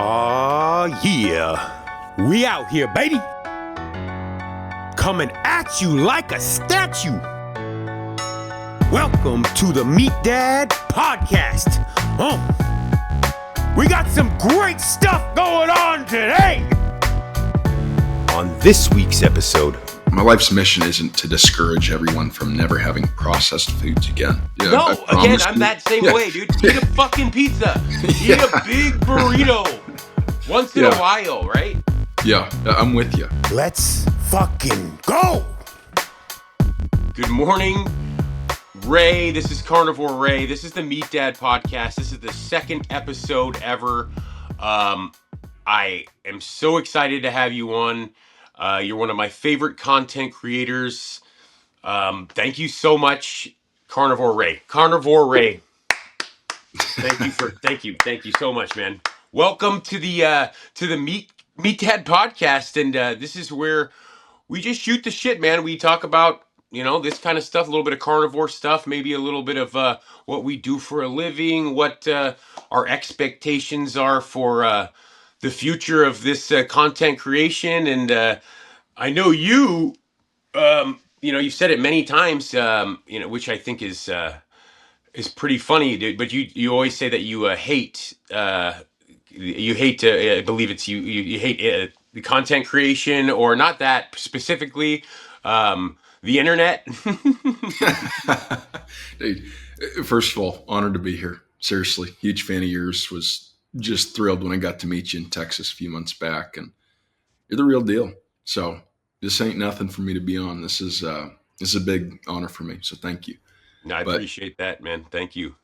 Aw, yeah. We out here, baby. Coming at you like a statue. Welcome to the MeatDad Podcast. We got some great stuff going on today. On this week's episode, my life's mission isn't to discourage everyone from never having processed foods again. Yeah, no, again, I'm that same way, dude. Eat a fucking pizza. Eat a big burrito once in a while, right? Yeah, I'm with you. Let's fucking go. Good morning, Ray. This is Carnivore Ray. This is the MeatDad Podcast. This is the second episode ever. I am so excited to have you on. You're one of my favorite content creators. Thank you so much, Carnivore Ray. Carnivore Ray. Thank you so much, man. Welcome to the MeatDad Podcast, and this is where we just shoot the shit, man. We talk about this kind of stuff, a little bit of carnivore stuff, maybe a little bit of what we do for a living, what our expectations are for the future of this content creation, and I know you, you've said it many times, which I think is pretty funny, dude. But you always say that you hate, I believe it's you hate the content creation, or not that specifically, the internet. Dude, first of all, honored to be here. Seriously, huge fan of yours. Was just thrilled when I got to meet you in Texas a few months back, and you're the real deal. So this ain't nothing for me to be on. This is a big honor for me. So thank you. No, I appreciate that, man. Thank you.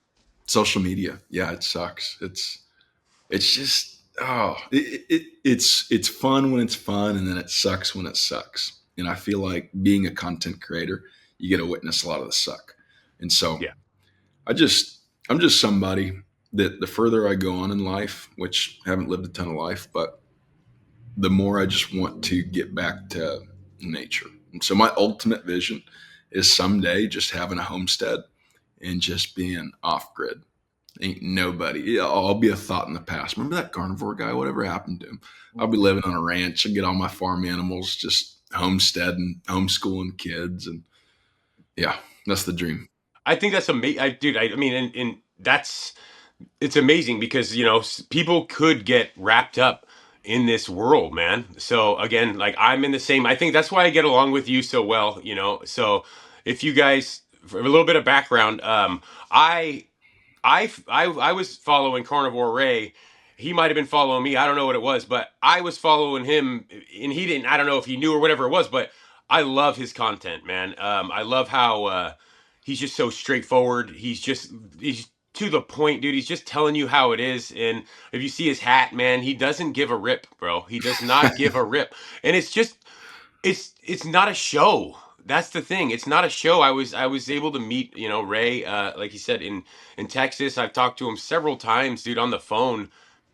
Social media, yeah, it sucks. It's just it's fun when it's fun, and then it sucks when it sucks. And I feel like being a content creator, you get to witness a lot of the suck. And so, yeah, I'm just somebody that the further I go on in life, which I haven't lived a ton of life, but the more I just want to get back to nature. And so my ultimate vision is someday just having a homestead and just being off grid. Ain't nobody. I'll be a thought in the past. Remember that carnivore guy? Whatever happened to him? I'll be living on a ranch and get all my farm animals, just homestead and homeschooling kids. And yeah, that's the dream. I think that's amazing, dude. I mean, and it's amazing because, people could get wrapped up in this world, man. So again, like I'm in the same, I think that's why I get along with you so well, so if you guys, for a little bit of background, I was following Carnivore Ray. He might've been following me. I don't know what it was, but I was following him and he didn't, I don't know if he knew or whatever it was, but I love his content, man. I love how, he's just so straightforward. He's to the point, dude. He's just telling you how it is. And if you see his hat, man, he doesn't give a rip, bro. He does not give a rip. And it's just, it's not a show. That's the thing. It's not a show. I was able to meet, Ray, like you said, in Texas. I've talked to him several times, dude, on the phone.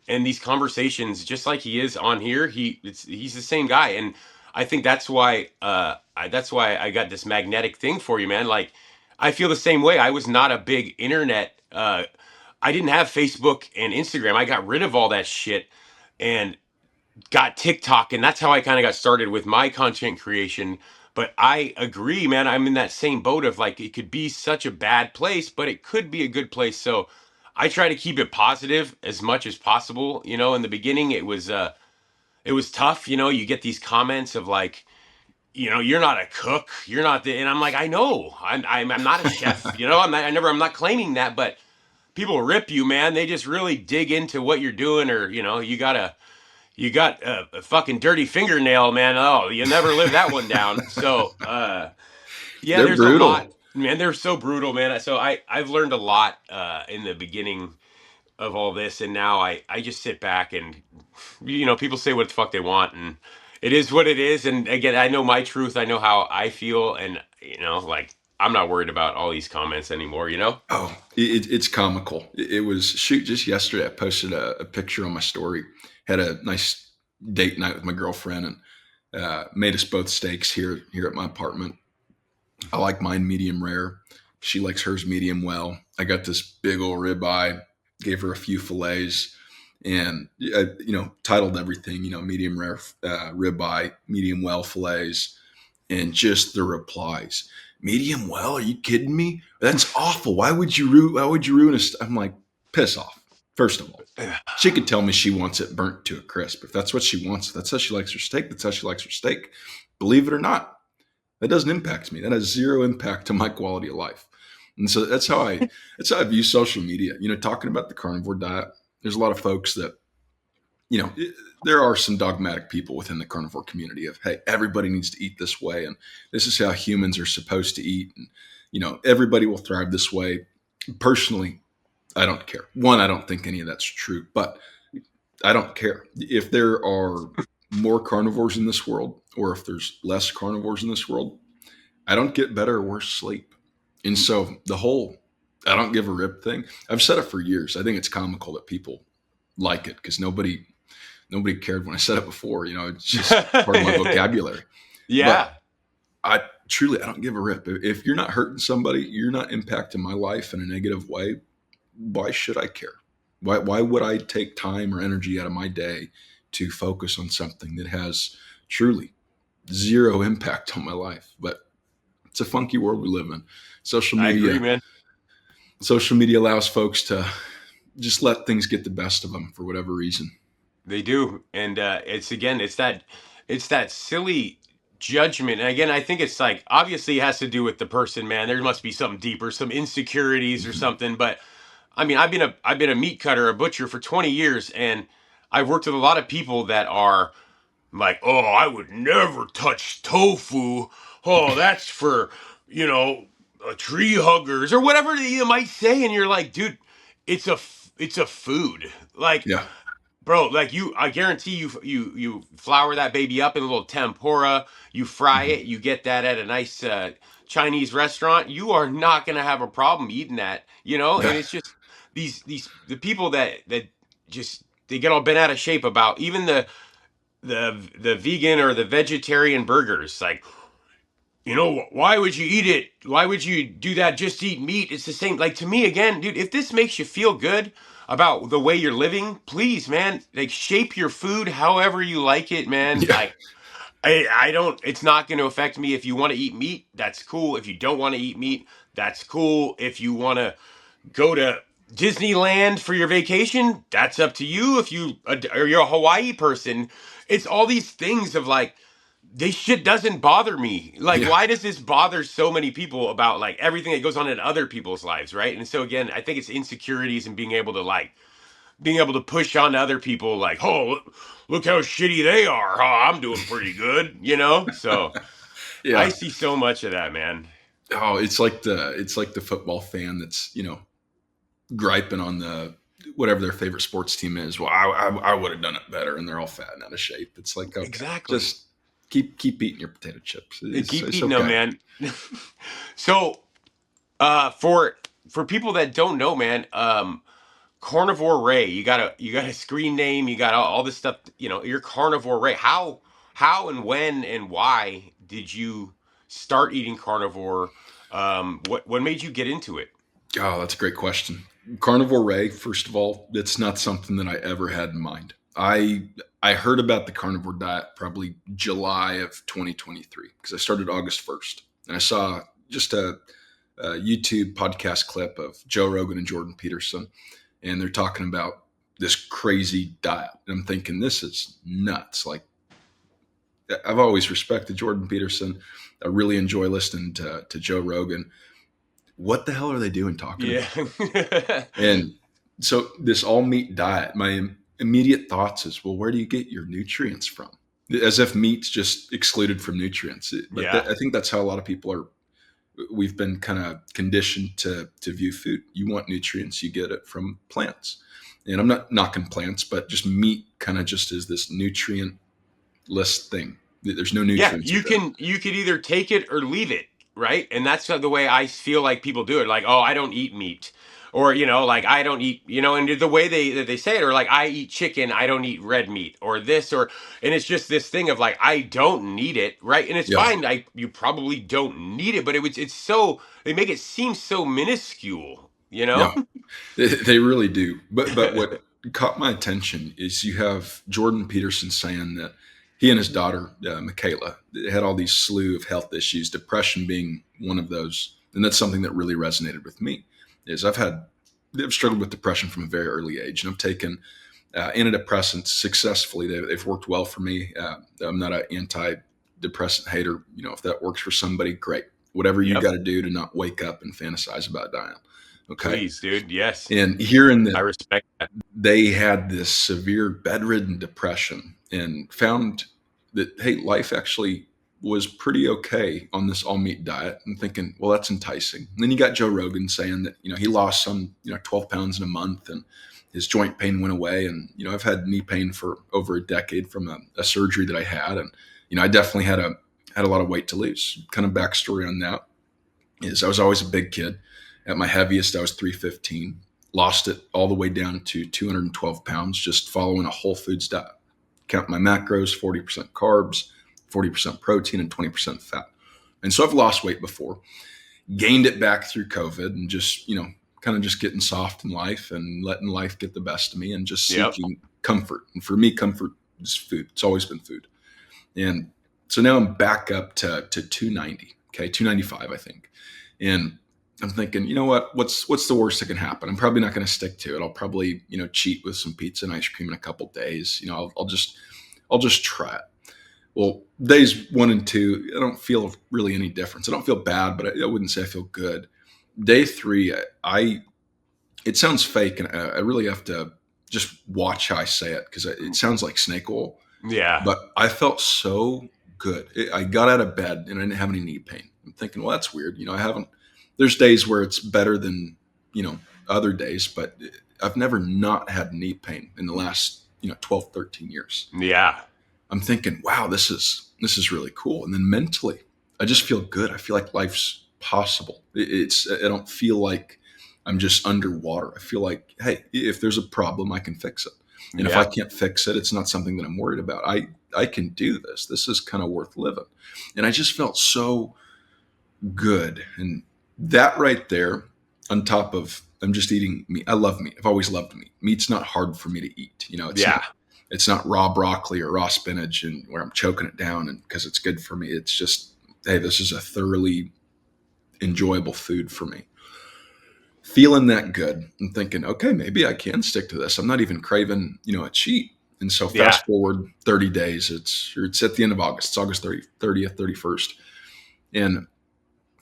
And these conversations, just like he is on here, he's the same guy. And I think that's why I got this magnetic thing for you, man. Like, I feel the same way. I was not a big internet. I didn't have Facebook and Instagram. I got rid of all that shit and got TikTok. And that's how I kind of got started with my content creation. But I agree, man. I'm in that same boat of like, it could be such a bad place, but it could be a good place. So I try to keep it positive as much as possible. In the beginning, it was tough. You get these comments of like, you're not a cook, you're not and I'm like, I know, I'm not a chef, I'm not claiming that, but people rip you, man. They just really dig into what you're doing, or, you got a fucking dirty fingernail, man. Oh, you never live that one down. So, yeah, there's brutal. A lot, man. They're so brutal, man. So I've learned a lot, in the beginning of all this. And now I just sit back and, people say what the fuck they want, and it is what it is. And again, I know my truth. I know how I feel. And, like, I'm not worried about all these comments anymore, Oh, it's comical. It was, just yesterday, I posted a picture on my story. Had a nice date night with my girlfriend and made us both steaks here at my apartment. I like mine medium rare. She likes hers medium well. I got this big old ribeye, gave her a few fillets. and titled everything, medium rare ribeye, medium well fillets, and just the replies. Medium well? Are you kidding me? That's awful. Why would you ruin a I'm like, piss off. First of all, she could tell me she wants it burnt to a crisp. If that's what she wants, that's how she likes her steak. That's how she likes her steak. Believe it or not, that doesn't impact me. That has zero impact on my quality of life. And so that's how I view social media. Talking about the carnivore diet, there's a lot of folks that, there are some dogmatic people within the carnivore community of, hey, everybody needs to eat this way, and this is how humans are supposed to eat, and everybody will thrive this way. Personally, I don't care. One, I don't think any of that's true, but I don't care if there are more carnivores in this world or if there's less carnivores in this world. I don't get better or worse sleep. And so the whole I don't give a rip thing, I've said it for years. I think it's comical that people like it because nobody cared when I said it before. It's just part of my vocabulary. Yeah. But I don't give a rip. If you're not hurting somebody, you're not impacting my life in a negative way. Why should I care? Why would I take time or energy out of my day to focus on something that has truly zero impact on my life? But it's a funky world we live in. Social media, I agree, man. Social media allows folks to just let things get the best of them for whatever reason. They do. And it's that silly judgment. And again, I think it's like, obviously it has to do with the person, man. There must be something deeper, some insecurities or something. But I mean, I've been a meat cutter, a butcher for 20 years, and I've worked with a lot of people that are like, oh, I would never touch tofu. Oh, that's for, tree huggers or whatever you might say. And you're like, dude, it's a food. Like, Yeah. bro, like I guarantee you flour that baby up in a little tempura, you fry it, you get that at a nice Chinese restaurant, you are not gonna have a problem eating that, And it's just the people that just they get all bent out of shape about even the vegan or the vegetarian burgers, like. Why would you eat it? Why would you do that? Just eat meat. It's the same. Like, to me, again, dude, if this makes you feel good about the way you're living, please, man, like, shape your food however you like it, man. Yeah. Like, I don't, it's not going to affect me. If you want to eat meat, that's cool. If you don't want to eat meat, that's cool. If you want to go to Disneyland for your vacation, that's up to you. If you're a Hawaii person, it's all these things of like, this shit doesn't bother me. Like, why does this bother so many people about like everything that goes on in other people's lives, right? And so again, I think it's insecurities and being able to push on to other people like, oh, look how shitty they are. Oh, I'm doing pretty good, So Yeah. I see so much of that, man. Oh, it's like the football fan that's, griping on the whatever their favorite sports team is. Well, I would have done it better, and they're all fat and out of shape. It's like, okay, Exactly. just keep eating your potato chips. Keep eating them, man. So, for people that don't know, man, Carnivore Ray, you got a screen name, you got all this stuff. You're Carnivore Ray. How and when and why did you start eating carnivore? What made you get into it? Oh, that's a great question. Carnivore Ray, first of all, it's not something that I ever had in mind. I heard about the carnivore diet probably July of 2023 because I started August 1st. And I saw just a YouTube podcast clip of Joe Rogan and Jordan Peterson. And they're talking about this crazy diet. And I'm thinking, this is nuts. Like, I've always respected Jordan Peterson. I really enjoy listening to Joe Rogan. What the hell are they doing talking about? And so this all meat diet, my immediate thoughts is, well, where do you get your nutrients from? As if meat's just excluded from nutrients. But I think that's how a lot of people we've been kind of conditioned to view food. You want nutrients, you get it from plants. And I'm not knocking plants, but just meat kind of just is this nutrient-less thing. There's no nutrients. Yeah, you can either take it or leave it, right? And that's the way I feel like people do it. Like, oh, I don't eat meat. Or, like, I don't eat, and the way they say it, or like, I eat chicken, I don't eat red meat, or this, and it's just this thing of like, I don't need it, right? And it's fine, you probably don't need it, but they make it seem so minuscule, Yeah, they really do. But caught my attention is you have Jordan Peterson saying that he and his daughter, Michaela, had all these slew of health issues, depression being one of those. And that's something that really resonated with me is I've struggled with depression from a very early age, and I've taken antidepressants successfully. They've worked well for me. I'm not an antidepressant hater. If that works for somebody, great. Whatever you got to do to not wake up and fantasize about dying. Okay. Please, dude. Yes. And hearing that I respect that. they had this severe bedridden depression and found that, hey, life actually was pretty okay on this all meat diet, and thinking, well, that's enticing. And then you got Joe Rogan saying that, he lost some, 12 pounds in a month and his joint pain went away. And, I've had knee pain for over a decade from a surgery that I had. And, I definitely had a lot of weight to lose. Kind of backstory on that is I was always a big kid. At my heaviest, I was 315, lost it all the way down to 212 pounds, just following a whole foods diet. Count my macros, 40% carbs, 40% protein, and 20% fat. And so I've lost weight before, gained it back through COVID, and just, kind of just getting soft in life and letting life get the best of me and just seeking comfort. And for me, comfort is food. It's always been food. And so now I'm back up to 290, 295, I think. And I'm thinking, you know what? What's the worst that can happen? I'm probably not going to stick to it. I'll probably, cheat with some pizza and ice cream in a couple days. I'll just try it. Well, days 1 and 2, I don't feel really any difference. I don't feel bad, but I wouldn't say I feel good. Day 3, it sounds fake, and I really have to just watch how I say it because it sounds like snake oil. Yeah. But I felt so good. I got out of bed and I didn't have any knee pain. I'm thinking, well, that's weird. There's days where it's better than, other days, but I've never not had knee pain in the last, 12, 13 years. Yeah. I'm thinking, wow, this is really cool. And then mentally, I just feel good. I feel like life's possible. I don't feel like I'm just underwater. I feel like, hey, if there's a problem, I can fix it. And if I can't fix it, it's not something that I'm worried about. I can do this. This is kind of worth living. And I just felt so good. And that right there, on top of I'm just eating meat. I love meat. I've always loved meat. Meat's not hard for me to eat. It's not raw broccoli or raw spinach and where I'm choking it down and because it's good for me. It's just, hey, this is a thoroughly enjoyable food for me. Feeling that good and thinking, okay, maybe I can stick to this. I'm not even craving, a cheat. And so fast forward 30 days, it's at the end of August. It's August 30th, 31st. And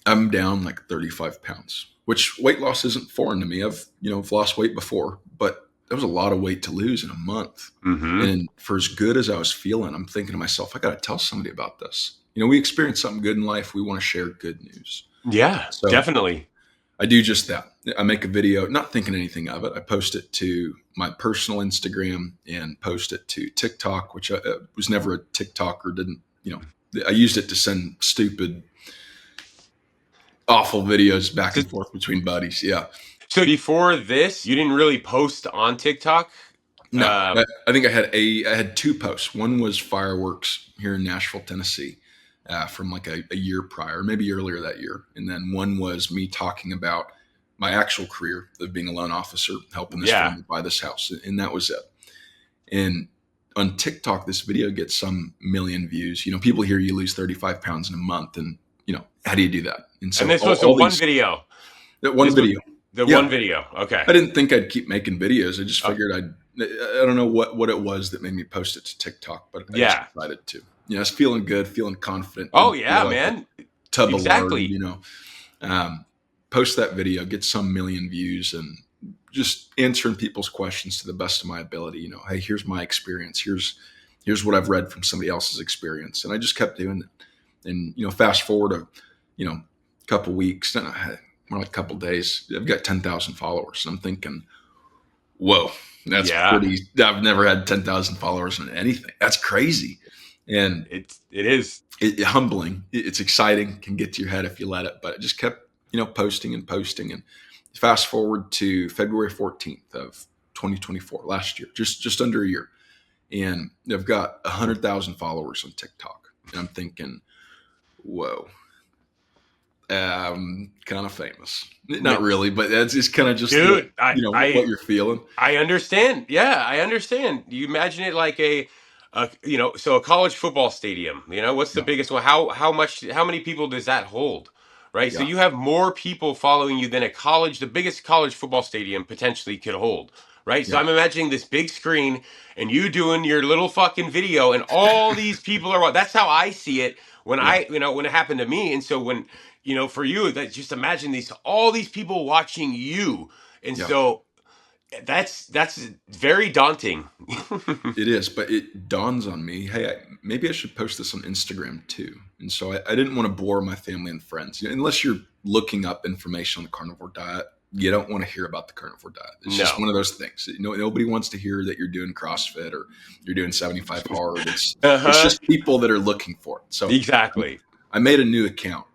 I'm down like 35 pounds, which weight loss isn't foreign to me. I've lost weight before, but that was a lot of weight to lose in a month. Mm-hmm. And for as good as I was feeling, I'm thinking to myself, I got to tell somebody about this. We experience something good in life. We want to share good news. Yeah, so definitely. I do just that. I make a video, not thinking anything of it. I post it to my personal Instagram and post it to TikTok, which I was never a TikToker. I used it to send stupid, awful videos back and forth between buddies. Yeah. So before this, you didn't really post on TikTok? No, I think I had 2 posts. One was fireworks here in Nashville, Tennessee. From like a year prior, maybe earlier that year. And then one was me talking about my actual career of being a loan officer, helping this family buy this house. And that was it. And on TikTok, this video gets some million views. People hear you lose 35 pounds in a month. And, how do you do that? And so this was one video. One video. One video. Okay. I didn't think I'd keep making videos. I just figured I don't know what it was that made me post it to TikTok, but I just decided to. I was feeling good, feeling confident. Oh yeah, man. Tub exactly. Of lard, post that video, get some million views, and just answering people's questions to the best of my ability. Hey, here's my experience. Here's what I've read from somebody else's experience, and I just kept doing that. And fast forward a couple weeks, more like a couple days, I've got 10,000 followers. And I'm thinking, whoa, that's pretty. I've never had 10,000 followers on anything. That's crazy. And it is humbling. It's exciting, can get to your head if you let it, but it just kept, posting and posting. And fast forward to February 14th of 2024, last year, just under a year. And I've got 100,000 followers on TikTok. And I'm thinking, whoa, Kind of famous. Not really, but that's just kind of just dude. what you're feeling. I understand. Yeah, I understand. You imagine it like so a college football stadium. What's the Yeah. biggest one? How many people does that hold? Right. So Yeah. you have more people following you than the biggest college football stadium potentially could hold. Right. So Yeah. I'm imagining this big screen and you doing your little fucking video and all these people are. That's how I see it when Yeah. when it happened to me. And so when for you, that just imagine all these people watching you, and Yeah. so that's very daunting. It is, but it dawns on me, hey, maybe I should post this on Instagram too. And so I didn't want to bore my family and friends. Unless you're looking up information on the carnivore diet, you don't want to hear about the carnivore diet. It's just one of those things. Nobody wants to hear that you're doing CrossFit or you're doing 75 hard. It's just people that are looking for it. So exactly. I made a new account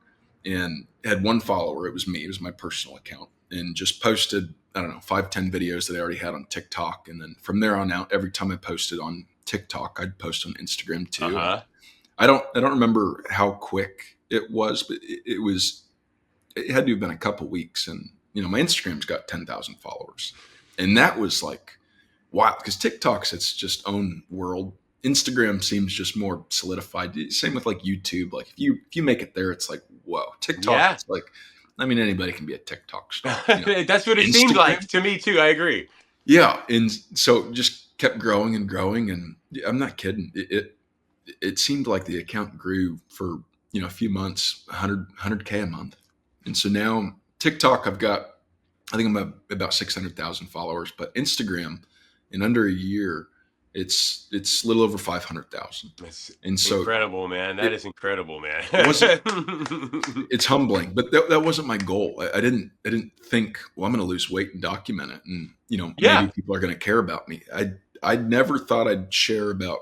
and had one follower. It was me. It was my personal account, and just posted, I don't know, 5-10 videos that I already had on TikTok. And then from there on out, every time I posted on TikTok, I'd post on Instagram too. I don't remember how quick it was, but it had to have been a couple weeks. And, my Instagram's got 10,000 followers. And that was like, wow, because TikTok's its just own world. Instagram seems just more solidified. Same with like YouTube. Like if you make it there, it's like, whoa. TikTok, it's like, anybody can be a TikTok star. That's what it seemed like to me too. I agree. Yeah. And so just kept growing and growing. And I'm not kidding. It seemed like the account grew for, a few months, 100K a month. And so now TikTok, I think I'm about 600,000 followers, but Instagram in under a year, it's a little over 500,000. And so incredible, man. That is incredible, man. It's humbling, but that wasn't my goal. I didn't think, well, I'm going to lose weight and document it, and maybe people are going to care about me. I never thought I'd share about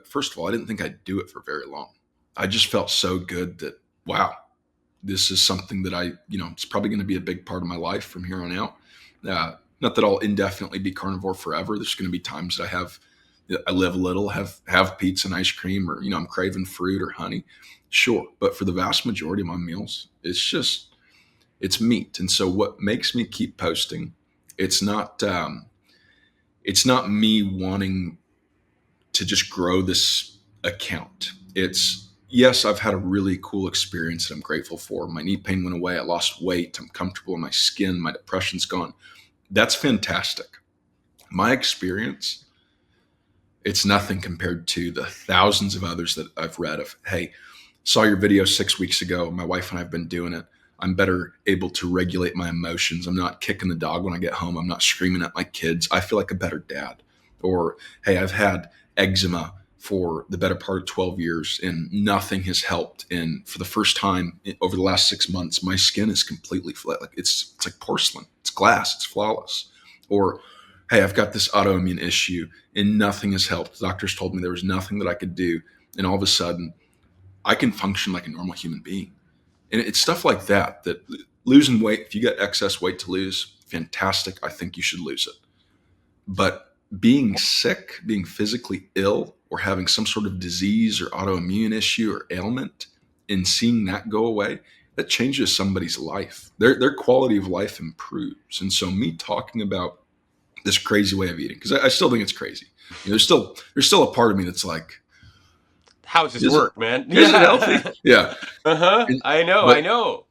first of all, I didn't think I'd do it for very long. I just felt so good that, wow, this is something that it's probably going to be a big part of my life from here on out. Not that I'll indefinitely be carnivore forever. There's going to be times that I live a little, have pizza and ice cream, or, I'm craving fruit or honey. Sure. But for the vast majority of my meals, it's meat. And so what makes me keep posting, it's not me wanting to just grow this account. Yes, I've had a really cool experience that I'm grateful for. My knee pain went away. I lost weight. I'm comfortable in my skin. My depression's gone. That's fantastic. My experience, it's nothing compared to the thousands of others that I've read of, hey, saw your video 6 weeks ago. My wife and I have been doing it. I'm better able to regulate my emotions. I'm not kicking the dog when I get home. I'm not screaming at my kids. I feel like a better dad. Or, hey, I've had eczema for the better part of 12 years and nothing has helped. And for the first time over the last 6 months, my skin is completely flat. Like it's like porcelain. It's glass. It's flawless. Or, hey, I've got this autoimmune issue and nothing has helped. The doctors told me there was nothing that I could do. And all of a sudden, I can function like a normal human being. And it's stuff like that losing weight, if you got excess weight to lose, fantastic. I think you should lose it. But being sick, being physically ill, or having some sort of disease or autoimmune issue or ailment, and seeing that go away, that changes somebody's life. Their quality of life improves. And so me talking about this crazy way of eating, because I still think it's crazy. There's still a part of me that's like, how does this work, man? Is it healthy? Yeah. I know.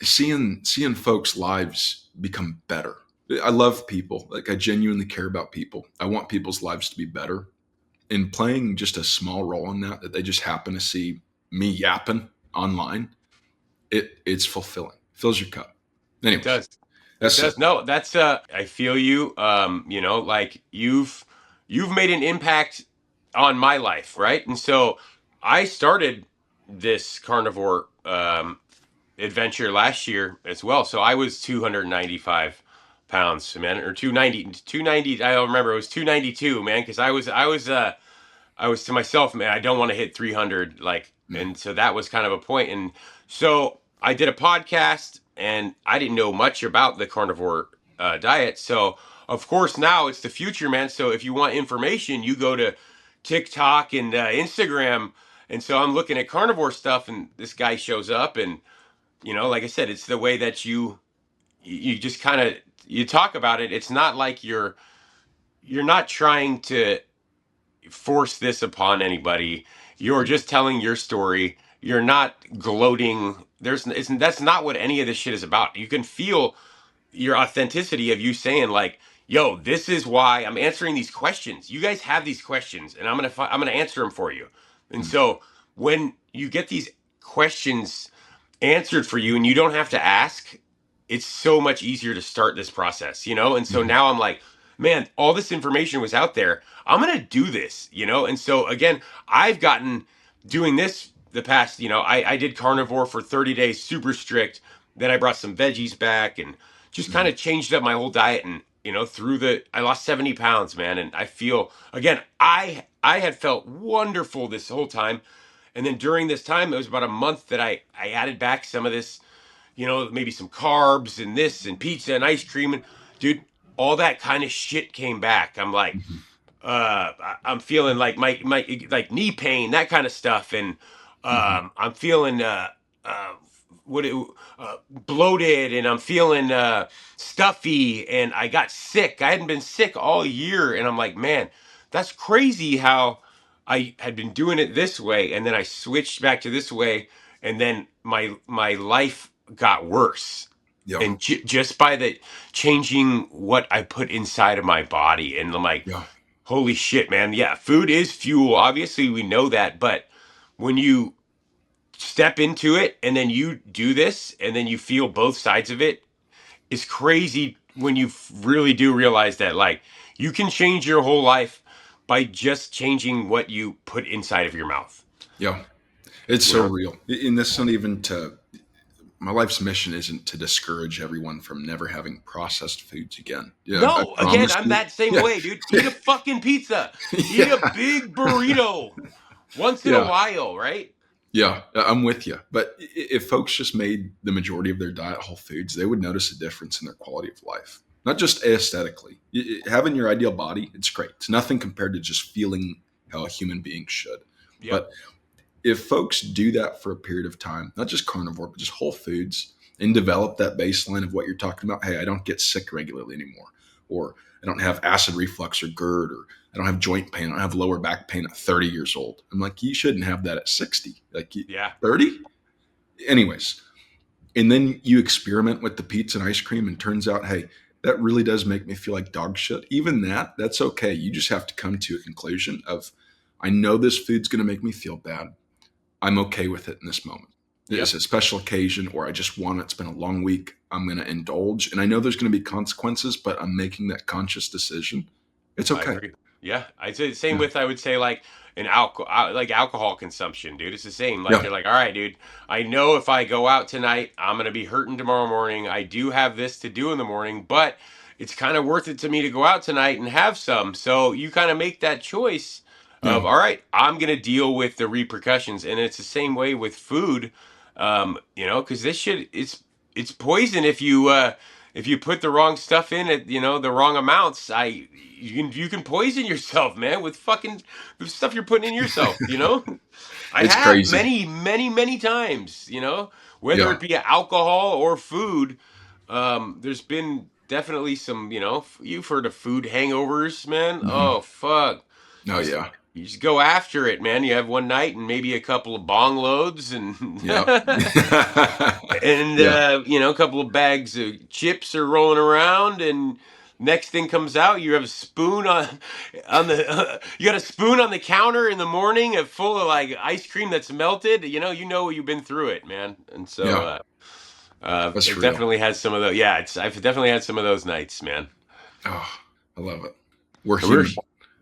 Seeing folks' lives become better. I love people. Like I genuinely care about people. I want people's lives to be better. And playing just a small role in that they just happen to see me yapping online, it's fulfilling. Fills your cup. Anyways, it does. No, that's I feel you. Like you've made an impact on my life, right? And so I started this carnivore adventure last year as well. So I was 295 pounds, man, or 290. I don't remember. It was 292, man, because I was to myself, man, I don't want to hit 300, and so that was kind of a point. And so I did a podcast, and I didn't know much about the carnivore diet. So of course now it's the future, man. So if you want information, you go to TikTok and Instagram. And so I'm looking at carnivore stuff, and this guy shows up, and like I said, it's the way that you just kind of, you talk about it. It's not like you're not trying to force this upon anybody. You're just telling your story. You're not gloating. That's not what any of this shit is about. You can feel your authenticity of you saying like, "Yo, this is why I'm answering these questions. You guys have these questions, and I'm gonna answer them for you." And so when you get these questions answered for you, and you don't have to ask, it's so much easier to start this process, And so now I'm like, man, all this information was out there. I'm gonna do this. And so again, I've gotten doing this the past, I did carnivore for 30 days, super strict. Then I brought some veggies back and just kind of changed up my whole diet. And I lost 70 pounds, man. And I feel, again, I had felt wonderful this whole time. And then during this time, it was about a month that I added back some of this, maybe some carbs and this and pizza and ice cream. And dude, all that kind of shit came back. I'm like, I'm feeling like my like knee pain, that kind of stuff. And I'm feeling what it, bloated, and I'm feeling stuffy, and I got sick. I hadn't been sick all year. And I'm like, man, that's crazy how I had been doing it this way, and then I switched back to this way, and then my life got worse. Yeah. And just by the changing what I put inside of my body, and I'm like, Yeah. holy shit, man. Yeah, food is fuel. Obviously, we know that, but when you step into it and then you do this and then you feel both sides of it, it's crazy when you really do realize that like you can change your whole life by just changing what you put inside of your mouth. Yeah. It's so real. And that's not even my life's mission isn't to discourage everyone from never having processed foods again. Yeah, no, again, I'm that same way, dude. Eat a fucking pizza. Eat a big burrito once in a while, right? Yeah, I'm with you. But if folks just made the majority of their diet whole foods, they would notice a difference in their quality of life. Not just aesthetically. Having your ideal body, it's great. It's nothing compared to just feeling how a human being should. Yep. But if folks do that for a period of time, not just carnivore, but just whole foods, and develop that baseline of what you're talking about, hey, I don't get sick regularly anymore, or I don't have acid reflux or GERD, or I don't have joint pain, I don't have lower back pain at 30 years old. I'm like, you shouldn't have that at 60. Like, 30? Anyways, and then you experiment with the pizza and ice cream, and turns out, hey, that really does make me feel like dog shit. Even that's okay. You just have to come to a conclusion of, I know this food's going to make me feel bad. I'm okay with it in this moment. It's a special occasion, or I just want it. It's been a long week. I'm going to indulge. And I know there's going to be consequences, but I'm making that conscious decision. It's okay. Yeah. I'd say the same with, I would say like alcohol consumption, dude. It's the same. Like, you're like, all right, dude, I know if I go out tonight, I'm going to be hurting tomorrow morning. I do have this to do in the morning, but it's kind of worth it to me to go out tonight and have some. So you kind of make that choice of, all right, I'm going to deal with the repercussions. And it's the same way with food, because this shit, it's poison if you put the wrong stuff in it, the wrong amounts. You can poison yourself, man, with fucking the stuff you're putting in yourself, I it's have crazy. many times, whether it be alcohol or food. There's been definitely some, you've heard of food hangovers, man. Mm-hmm. Oh, fuck. Oh, yeah. You just go after it, man. You have one night and maybe a couple of bong loads and and a couple of bags of chips are rolling around, and next thing comes out, you have a spoon on the you got a spoon on the counter in the morning full of like ice cream that's melted. You know you've been through it, man. And so it real. Definitely has some of those. Yeah, I've definitely had some of those nights, man. Oh, I love it. We're human.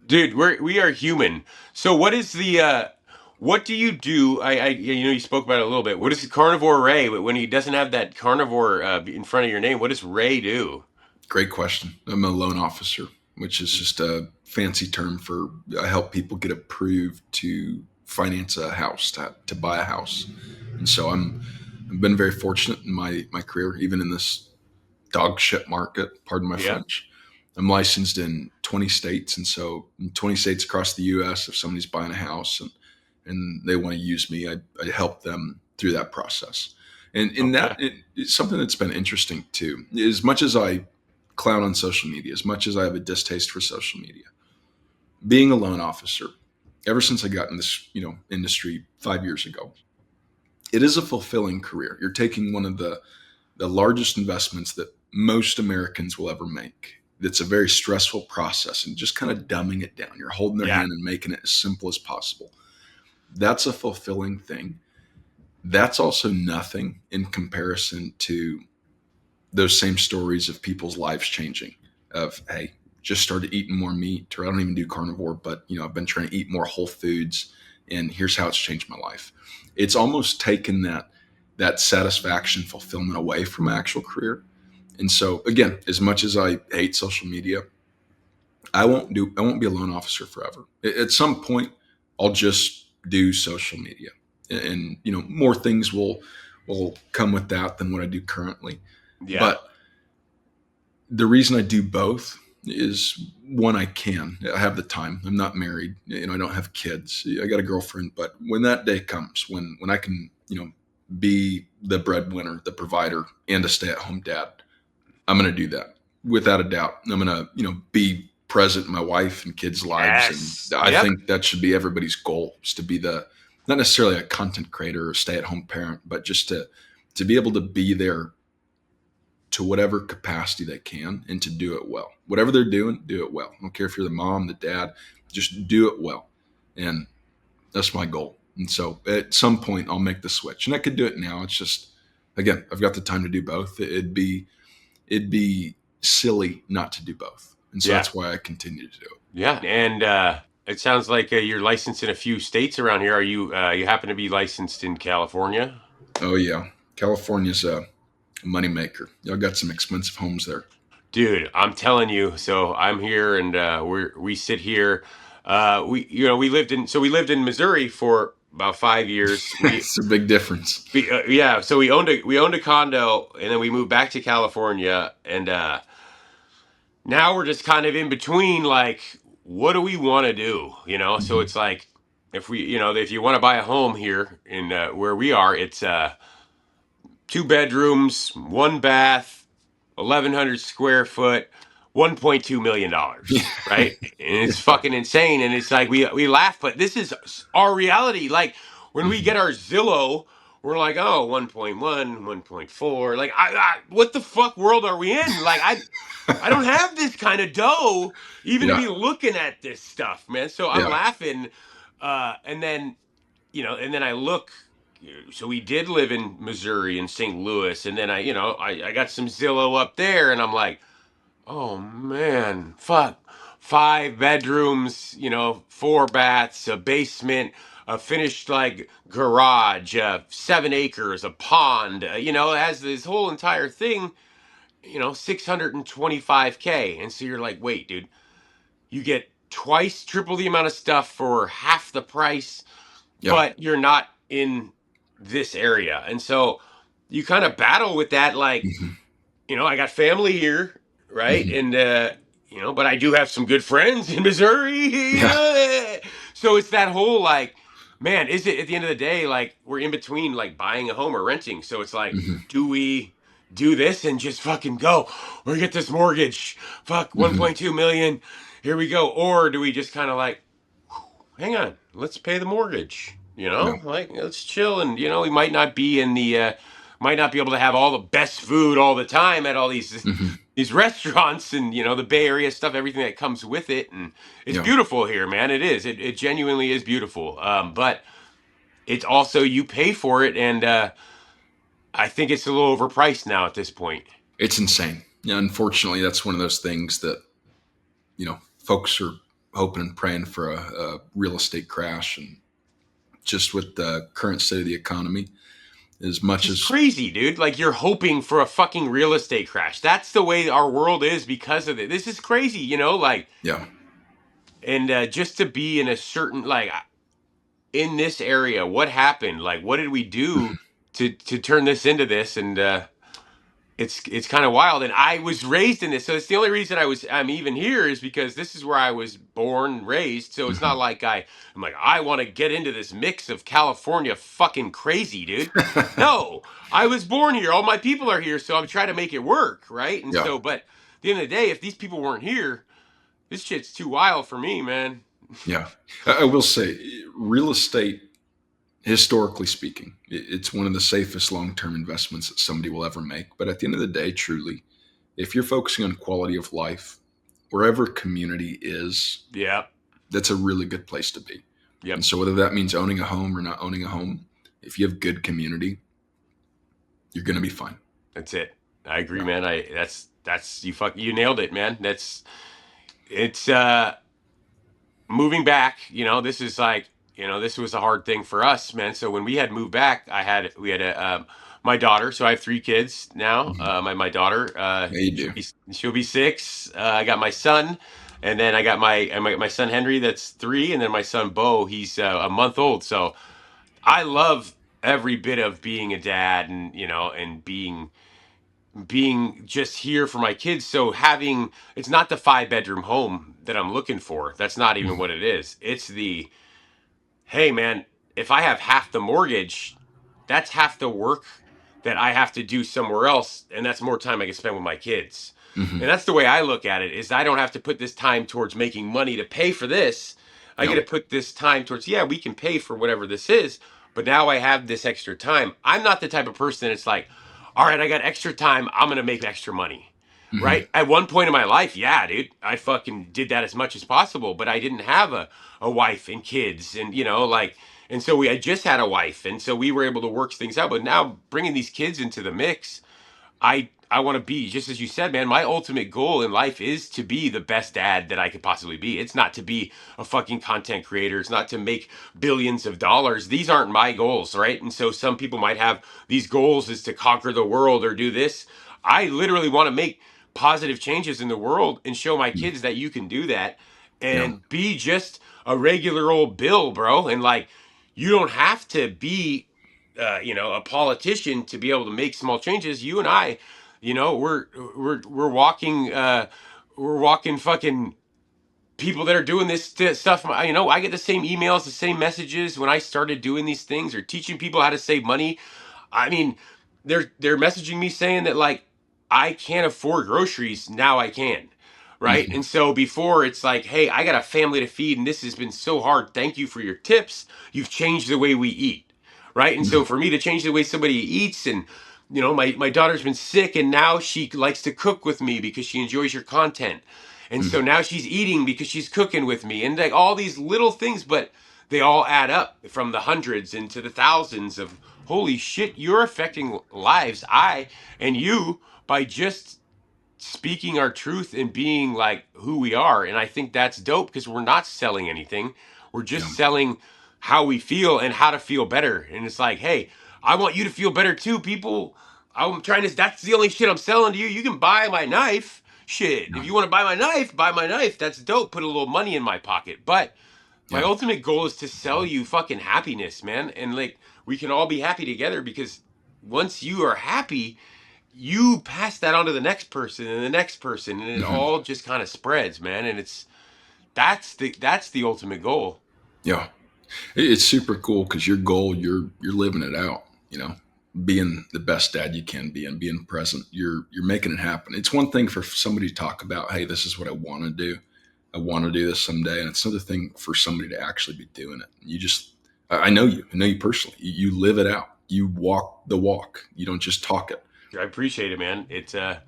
Dude, we are human. So what is the what do you do? You spoke about it a little bit. What is Carnivore Ray when he doesn't have that carnivore in front of your name? What does Ray do? Great question. I'm a loan officer, which is just a fancy term for I help people get approved to finance a house, to buy a house. And so I've been very fortunate in my career, even in this dog shit market, pardon my French. I'm licensed in 20 states. And so in 20 states across the U.S., if somebody's buying a house and they want to use me, I help them through that process. And in that, it's something that's been interesting too. As much as I clown on social media, as much as I have a distaste for social media, being a loan officer, ever since I got in this, industry 5 years ago, it is a fulfilling career. You're taking one of the largest investments that most Americans will ever make. It's a very stressful process and just kind of dumbing it down. You're holding their hand and making it as simple as possible. That's a fulfilling thing. That's also nothing in comparison to those same stories of people's lives changing, of, hey, just started eating more meat, or I don't even do carnivore, but I've been trying to eat more whole foods, and here's how it's changed my life. It's almost taken that satisfaction, fulfillment away from my actual career. And so again, as much as I hate social media, I won't be a loan officer forever. At some point, I'll just do social media, and more things will come with that than what I do currently. Yeah. But the reason I do both is, one, I can. I have the time. I'm not married. I don't have kids. I got a girlfriend. But when that day comes, when I can, be the breadwinner, the provider, and a stay-at-home dad, I'm going to do that without a doubt. I'm going to, be present in my wife and kids' lives. Yes. And I think that should be everybody's goal, is to be not necessarily a content creator or stay-at-home parent, but just to be able to be there to whatever capacity they can, and to do it well. Whatever they're doing, do it well. I don't care if you're the mom, the dad, just do it well. And that's my goal. And so at some point I'll make the switch, and I could do it now. It's just, again, I've got the time to do both. It'd be silly not to do both. And so that's why I continue to do it. Yeah. And it sounds like you're licensed in a few states around here. Are you happen to be licensed in California? Oh yeah. California's a moneymaker. Y'all got some expensive homes there. Dude, I'm telling you. So I'm here, and we sit here. We lived in Missouri for about 5 years. It's a big difference. So we owned a condo, and then we moved back to California, and now we're just kind of in between. Like, what do we want to do? Mm-hmm. So it's like, if you want to buy a home here in where we are, it's 2 bedrooms, 1 bath, 1,100 square foot, $1.2 million, right? And it's fucking insane. And it's like, we laugh, but this is our reality. Like, when we get our Zillow, we're like, oh, 1.1, 1.4. Like, what the fuck world are we in? Like, I don't have this kind of dough even to be looking at this stuff, man. So I'm laughing. And then I look. So we did live in Missouri and St. Louis, and then I got some Zillow up there, and I'm like, oh man, fuck, 5 bedrooms, 4 baths, a basement, a finished like garage, 7 acres, a pond, it has this whole entire thing, $625K. And so you're like, wait, dude, you get triple the amount of stuff for half the price, but you're not in this area. And so you kind of battle with that, like, I got family here, right? Mm-hmm. And but I do have some good friends in Missouri. So it's that whole, like, man, is it, at the end of the day, like, we're in between, like, buying a home or renting. So it's like, do we do this and just fucking go, or get this mortgage, 1.2 million, here we go? Or do we just kind of like, hang on, let's pay the mortgage, like, let's chill. And we might not be in the might not be able to have all the best food all the time at all these these restaurants, and the Bay Area stuff, everything that comes with it. And it's beautiful here, man. It is. It genuinely is beautiful. But it's also, you pay for it, and I think it's a little overpriced now at this point. It's insane. Yeah, unfortunately, that's one of those things that folks are hoping and praying for a real estate crash, and just with the current state of the economy, as much as crazy, dude. Like, you're hoping for a fucking real estate crash. That's the way our world is because of it. This is crazy, like, and just to be in a certain, like, in this area, what happened? Like, what did we do to turn this into this? And it's kind of wild. And I was raised in this, so it's the only reason I'm even here is because this is where I was born and raised. So it's not like I'm like, I want to get into this mix of California fucking crazy, dude. No, I was born here. All my people are here, so I'm trying to make it work, right? And Yeah. so, but at the end of the day, if these people weren't here, this shit's too wild for me, man. Yeah. I will say, real estate, historically speaking, it's one of the safest long-term investments that somebody will ever make. But at the end of the day, truly, if you're focusing on quality of life, wherever community is, Yeah. that's a really good place to be. Yep. And so whether that means owning a home or not owning a home, if you have good community, you're going to be fine. That's it. I agree, man. You nailed it, man. It's moving back, this is like, this was a hard thing for us, man. So when we had moved back, we had my daughter. So I have 3 kids now. My daughter, Yeah, you do. she'll be 6. I got my son, and then I got my son Henry, that's 3, and then my son Bo, he's a month old. So I love every bit of being a dad, and being just here for my kids. So it's not the 5-bedroom home that I'm looking for. That's not even what it is. It's hey man, if I have half the mortgage, that's half the work that I have to do somewhere else. And that's more time I can spend with my kids. Mm-hmm. And that's the way I look at it, is I don't have to put this time towards making money to pay for this. I get to put this time towards, we can pay for whatever this is, but now I have this extra time. I'm not the type of person that's like, all right, I got extra time, I'm going to make extra money. Mm-hmm. Right? At one point in my life, yeah, dude, I fucking did that as much as possible, but I didn't have a wife and kids, and and so I just had a wife, and so we were able to work things out. But now bringing these kids into the mix, I want to be, just as you said, man, my ultimate goal in life is to be the best dad that I could possibly be. It's not to be a fucking content creator. It's not to make billions of dollars. These aren't my goals, right? And so some people might have these goals is to conquer the world or do this. I literally want to make positive changes in the world and show my kids that you can do that and be just a regular old Bill, bro. And you don't have to be a politician to be able to make small changes. You and I, we're walking fucking people that are doing this stuff. I get the same emails, the same messages when I started doing these things or teaching people how to save money. I mean, they're messaging me saying that I can't afford groceries. Now I can. Right. Mm-hmm. And so before it's like, hey, I got a family to feed and this has been so hard. Thank you for your tips. You've changed the way we eat. Right. And so for me to change the way somebody eats, and, my daughter's been sick and now she likes to cook with me because she enjoys your content. And so now she's eating because she's cooking with me, and all these little things, but they all add up from the hundreds into the thousands of holy shit, you're affecting lives. And you, by just speaking our truth and being who we are. And I think that's dope because we're not selling anything. We're just selling how we feel and how to feel better. And it's like, hey, I want you to feel better too, people. That's the only shit I'm selling to you. You can buy my knife. Shit. If you want to buy my knife, buy my knife. That's dope. Put a little money in my pocket. But my ultimate goal is to sell you fucking happiness, man. And we can all be happy together, because once you are happy, you pass that on to the next person and the next person, and it all just kind of spreads, man. And that's the ultimate goal. Yeah. It's super cool because your goal, you're living it out, being the best dad you can be and being present. You're making it happen. It's one thing for somebody to talk about, hey, this is what I want to do. I want to do this someday. And it's another thing for somebody to actually be doing it. I know you personally. You live it out. You walk the walk. You don't just talk it. I appreciate it, man. It's I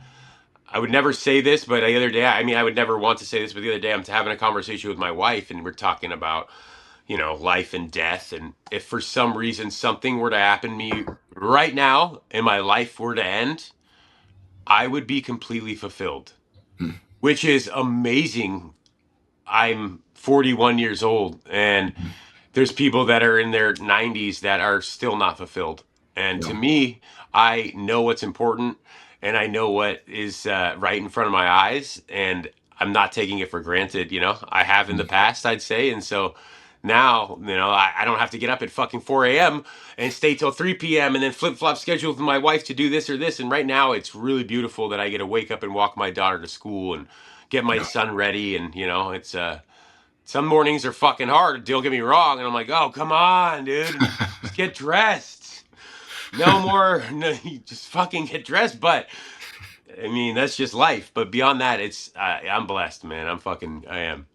would never say this, but the other day, I would never want to say this, but the other day I'm having a conversation with my wife, and we're talking about, life and death. And if for some reason something were to happen to me right now and my life were to end, I would be completely fulfilled, which is amazing. I'm 41 years old, and there's people that are in their 90s that are still not fulfilled. And to me, I know what's important, and I know what is right in front of my eyes, and I'm not taking it for granted. I have in the past, I'd say. And so Now, I don't have to get up at fucking 4 a.m. and stay till 3 p.m. and then flip-flop schedule with my wife to do this or this. And right now it's really beautiful that I get to wake up and walk my daughter to school and get my son ready. And, it's, some mornings are fucking hard. Don't get me wrong. And I'm like, oh, come on, dude. Just get dressed. No more. No, you just fucking get dressed. But I mean, that's just life. But beyond that, I'm blessed, man. I am.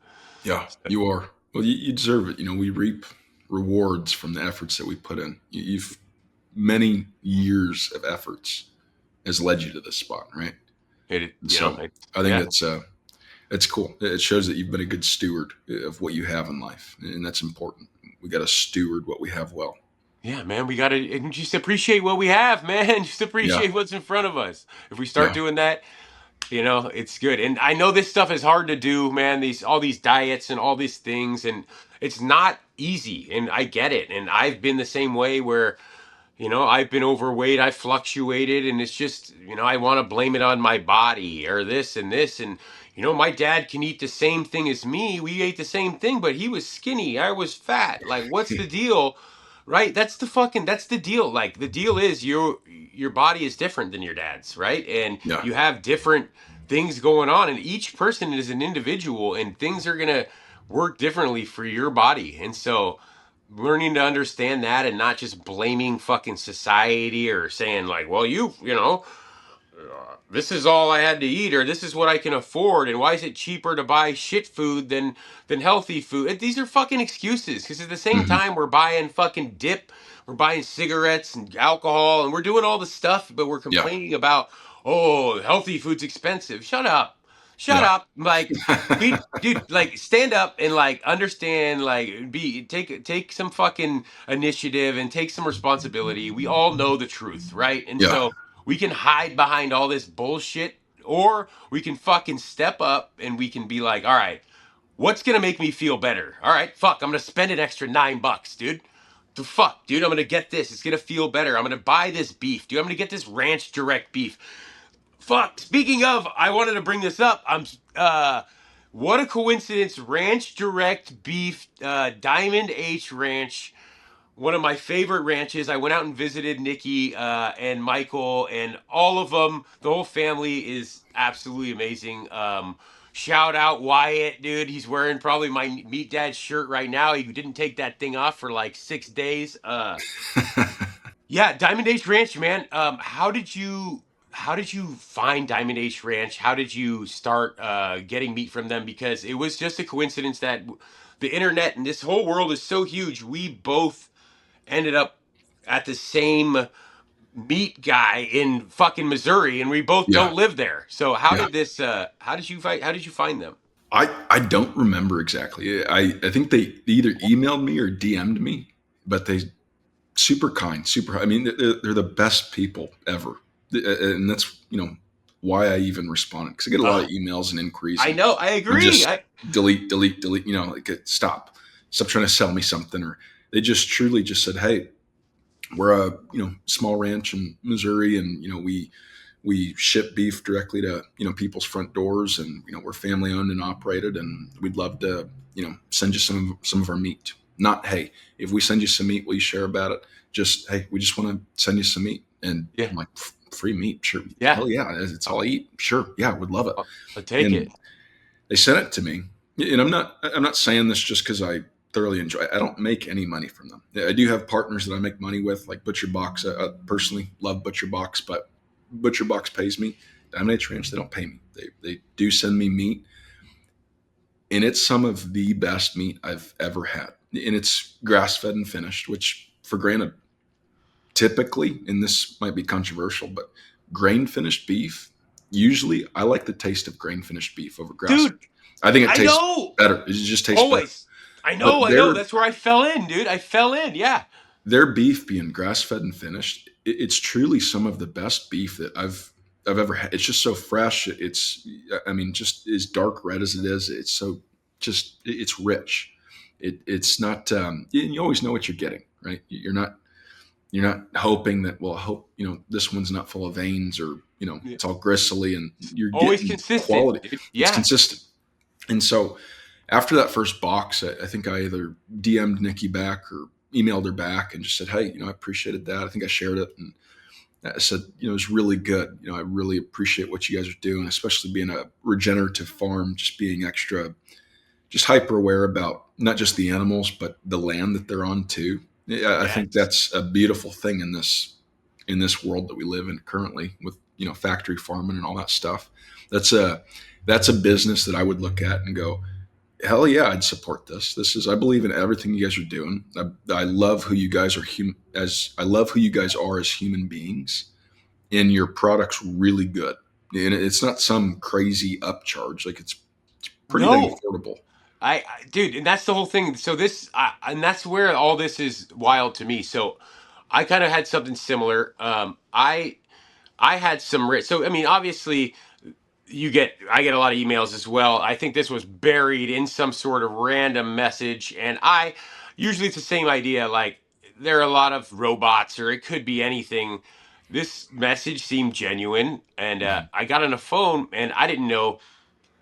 Yeah, you are. Well, you deserve it. We reap rewards from the efforts that we put in. You've many years of efforts has led you to this spot, right? I think that's cool. It shows that you've been a good steward of what you have in life, and that's important. We got to steward what we have well. Yeah, man, we got to just appreciate what we have, man. Just appreciate what's in front of us. If we start doing that, it's good. And I know this stuff is hard to do, man. All these diets and all these things, and it's not easy. And I get it. And I've been the same way where, I've been overweight. I've fluctuated, and it's just, I want to blame it on my body or this and this. And, my dad can eat the same thing as me. We ate the same thing, but he was skinny. I was fat. Like, what's the deal? Right? That's the deal. Like, the deal is your body is different than your dad's, right? And you have different things going on, and each person is an individual, and things are going to work differently for your body. And so learning to understand that and not just blaming fucking society or saying like, well, this is all I had to eat, or this is what I can afford, and why is it cheaper to buy shit food than healthy food? These are fucking excuses, because at the same time we're buying fucking dip, we're buying cigarettes and alcohol, and we're doing all the stuff, but we're complaining about, oh, healthy food's expensive. Shut up. Like, dude, like, stand up and like understand, like, take some fucking initiative and take some responsibility. We all know the truth, right? And so we can hide behind all this bullshit, or we can fucking step up and we can be like, all right, what's gonna make me feel better? All right, fuck, I'm gonna spend an extra $9, dude. The fuck, dude, I'm gonna get this. It's gonna feel better. I'm gonna buy this beef, dude. I'm gonna get this ranch direct beef. Fuck. Speaking of, I wanted to bring this up. What a coincidence. Ranch direct beef, Diamond H Ranch. One of my favorite ranches. I went out and visited Nikki and Michael, and all of them. The whole family is absolutely amazing. Shout out Wyatt, dude. He's wearing probably my MeatDad shirt right now. He didn't take that thing off for like 6 days. Yeah, Diamond H Ranch, man. How did you find Diamond H Ranch? How did you start getting meat from them? Because it was just a coincidence that the internet and this whole world is so huge. We both ended up at the same meat guy in fucking Missouri, and we both don't live there. So how did you find them? I don't remember exactly. I think they either emailed me or DM'd me, but they super kind, super. I mean, they're the best people ever, and that's why I even responded, because I get a lot of emails and inquiries. I know, I agree. Just delete. Like, stop trying to sell me something. Or they just truly just said, hey, we're a small ranch in Missouri, and we ship beef directly to people's front doors, and we're family owned and operated, and we'd love to send you some of our meat. Not, hey, if we send you some meat, will you share about it? Just, hey, we just want to send you some meat. And I'm like, free meat? Sure. Yeah. Hell yeah. It's all I eat. Sure. Yeah. Would love it. I'll take it. They sent it to me. And I'm not saying this just because I thoroughly enjoy it. I don't make any money from them. I do have partners that I make money with, like Butcher Box. I personally love Butcher Box, but Butcher Box pays me. Diamond H Ranch, they don't pay me. They do send me meat. And it's some of the best meat I've ever had. And it's grass-fed and finished, which, for granted, typically, and this might be controversial, but grain-finished beef, usually I like the taste of grain-finished beef over grass-fed. Dude, I think it tastes better. It just tastes better. I know. That's where I fell in, dude. I fell in, yeah. Their beef being grass-fed and finished, it's truly some of the best beef that I've ever had. It's just so fresh. It's just as dark red as it is. It's so it's rich. It's not. You always know what you're getting, right? You're not hoping that. Well, I hope this one's not full of veins, or it's all gristly, and you're always getting consistent. Quality. Yeah, it's consistent. And so, after that first box, I think I either DM'd Nikki back or emailed her back and just said, hey, I appreciated that. I think I shared it. And I said, it was really good. I really appreciate what you guys are doing, especially being a regenerative farm, just being extra, just hyper aware about not just the animals, but the land that they're on too. I think that's a beautiful thing in this world that we live in currently with, factory farming and all that stuff. That's a business that I would look at and go, hell yeah, I'd support this. I believe in everything you guys are doing. I love who you guys are I love who you guys are as human beings, and your product's really good. And it's not some crazy upcharge. Like it's pretty dang affordable. Dude, and that's the whole thing. So and that's where all this is wild to me. So I kind of had something similar. I had some, so, I mean, obviously I get a lot of emails as well. I think this was buried in some sort of random message. And usually it's the same idea. Like there are a lot of robots or it could be anything. This message seemed genuine. And I got on the phone and I didn't know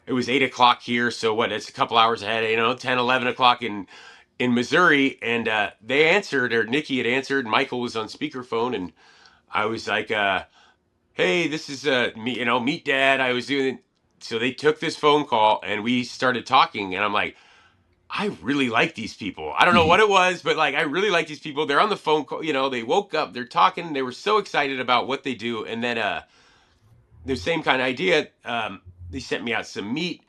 it was 8 o'clock here. So it's a couple hours ahead, 10, 11 o'clock in Missouri. And they answered, or Nikki had answered. Michael was on speakerphone. And I was like, hey, this is me, MeatDad. I was doing it. So they took this phone call and we started talking. And I'm like, I really like these people. I don't know what it was, but like, I really like these people. They're on the phone call. They woke up, they're talking. They were so excited about what they do. And then the same kind of idea. They sent me out some meat.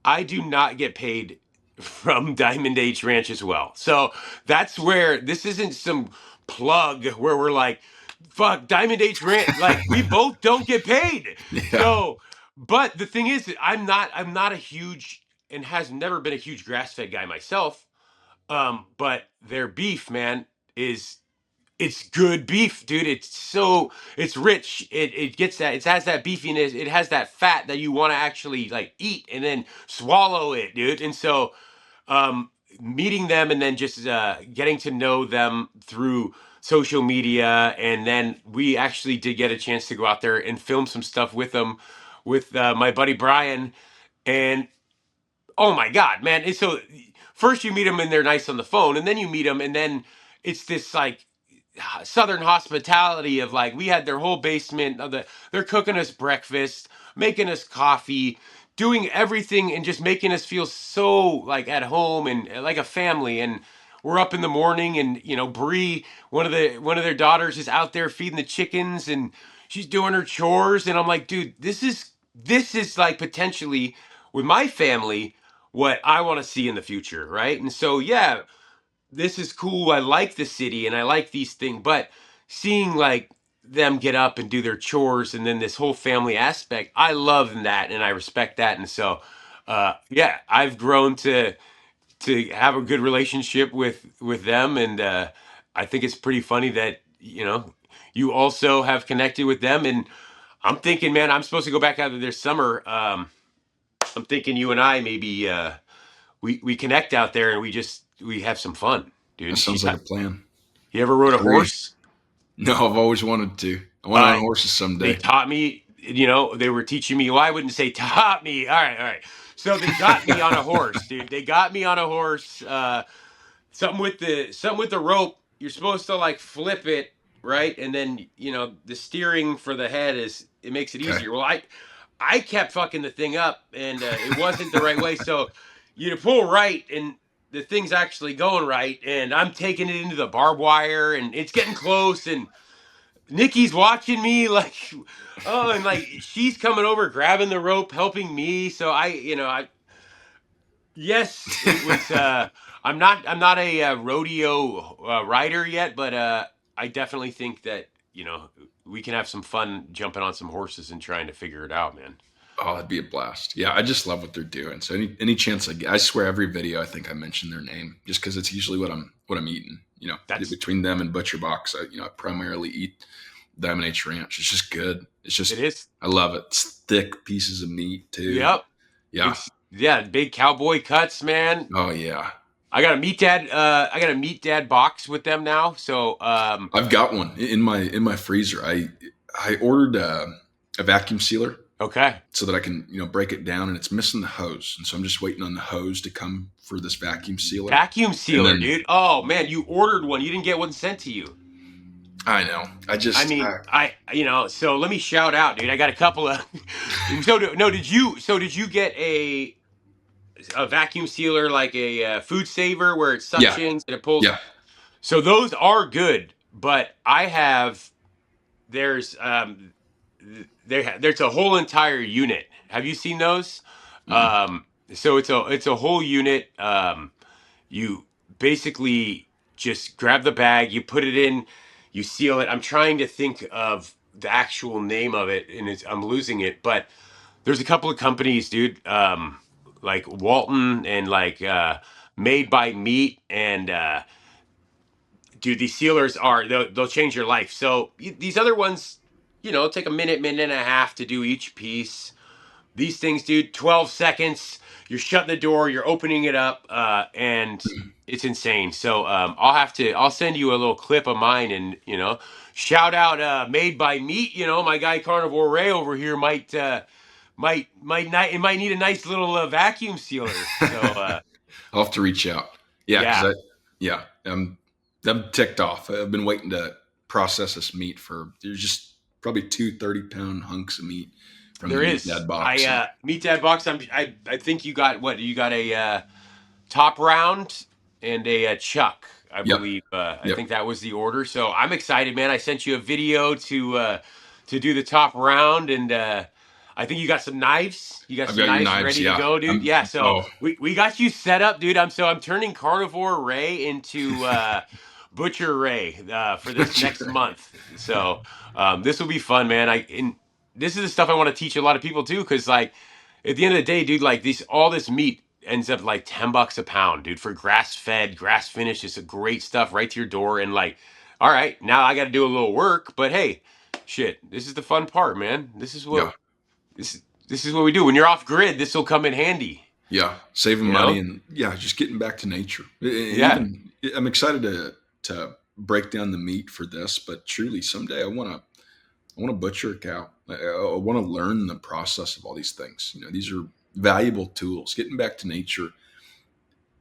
I do not get paid from Diamond H Ranch as well. So that's where this isn't some plug where we're like, fuck, Diamond H Ranch. Like we both don't get paid. Yeah. So, but the thing is, I'm not a huge and has never been a huge grass-fed guy myself. But their beef, man, it's good beef, dude. It's rich. It gets that. It has that beefiness. It has that fat that you want to actually like eat and then swallow it, dude. And so, meeting them and then just getting to know them through social media, and then we actually did get a chance to go out there and film some stuff with them, with my buddy Brian, and oh my God, man! And so first you meet them and they're nice on the phone, and then you meet them, and then it's this like Southern hospitality of like we had their whole basement of they're cooking us breakfast, making us coffee, doing everything and just making us feel so like at home and like a family. And we're up in the morning and Bree, one of their daughters, is out there feeding the chickens and she's doing her chores, and I'm like, dude, this is like potentially with my family what I want to see in the future, right? And so yeah, this is cool. I like the city and I like these things, but seeing like them get up and do their chores and then this whole family aspect, I love that and I respect that. And so, yeah, I've grown to have a good relationship with them. And I think it's pretty funny that, you also have connected with them. And I'm thinking, man, I'm supposed to go back out there this summer. I'm thinking you and I maybe we connect out there and we have some fun, dude. That sounds like a plan. You ever rode a horse? No, I've always wanted to. I want to ride horses someday. They taught me, they were teaching me. Well, I wouldn't say taught me. All right. So they got me on a horse, dude. They got me on a horse. Something with the rope. You're supposed to like flip it, right? And then the steering for the head it makes it easier. Well, I kept fucking the thing up, and it wasn't the right way. So you pull right, and the thing's actually going right, and I'm taking it into the barbed wire, and it's getting close, and Nikki's watching me like, oh, and like she's coming over, grabbing the rope, helping me. So yes, it was. I'm not a rodeo rider yet, but I definitely think that we can have some fun jumping on some horses and trying to figure it out, man. Oh, it'd be a blast. Yeah, I just love what they're doing. So any chance I get, I swear every video I think I mention their name just because it's usually what I'm eating. That's between them and Butcher Box. I primarily eat Diamond H Ranch. It's just good. It is. I love it. It's thick pieces of meat too. Yep. Yeah. Big cowboy cuts, man. Oh yeah. I got a MeatDad box with them now. So I've got one in my freezer. I ordered a vacuum sealer. Okay. so that I can, break it down, and it's missing the hose. And so I'm just waiting on the hose to come for this vacuum sealer. Vacuum And sealer, then dude. Oh man, you ordered one. You didn't get one sent to you. I know. I mean, so let me shout out, dude. I got a couple of. Did you get a vacuum sealer like a food saver where it yeah, suctions and it pulls? yeah. So those are good, but I have there's there's a whole entire unit. Have you seen those? Mm-mm. So it's a whole unit. You basically just grab the bag, you put it in, you seal it. I'm trying to think of the actual name of it, and I'm losing it. But there's a couple of companies, dude, like Walton and like Made by Meat, and dude, these sealers they'll change your life. So these other ones, take a minute and a half to do each piece. These things, dude, 12 seconds. You're shutting the door, you're opening it up, and it's insane. So I'll send you a little clip of mine, and shout out Made by Meat. My guy Carnivore Ray over here might need a nice little vacuum sealer. So I'll have to reach out. Yeah, yeah, because I'm ticked off. I've been waiting to process this meat for there's just probably 2 30-pound hunks of meat from there the is. MeatDad box. MeatDad box. I think you got what? You got a top round and a chuck. I Yep. believe. I Yep. think that was the order. So I'm excited, man. I sent you a video to do the top round, and I think you got some knives. You got I've some got your knives knives. ready to Yeah. go, dude. Yeah. So Oh, we got you set up, dude. I'm turning Carnivore Ray into Butcher Ray for this Butcher next Ray. month. So this will be fun, man. This is the stuff I want to teach a lot of people too, because like at the end of the day, dude, like all this meat ends up like $10 a pound, dude, for grass fed, grass finished. It's a great stuff right to your door. And like, all right, now I got to do a little work, but hey, shit, this is the fun part, man. yeah. This is what we do. When you're off grid, this will come in handy. Yeah. Saving You money know? and just getting back to nature. Yeah. Even I'm excited to break down the meat for this, but truly someday I want to butcher a cow. I want to learn the process of all these things. These are valuable tools. Getting back to nature.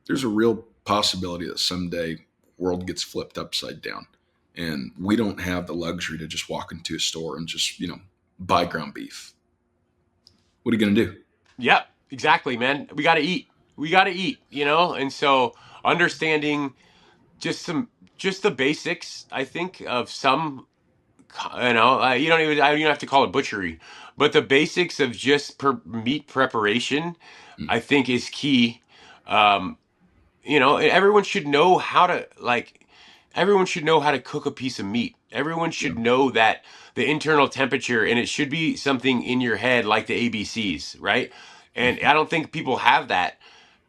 There's a real possibility that someday the world gets flipped upside down, and we don't have the luxury to just walk into a store and just buy ground beef. What are you going to do? Yep, exactly, man. We got to eat. We got to eat, And so understanding just the basics, I think, of some, you don't have to call it butchery, but the basics of just meat preparation, Mm. I think is key. Um, everyone should know how to cook a piece of meat. Everyone Yeah. should know that the internal temperature, and it should be something in your head like the ABCs, right? And Mhm. I don't think people have that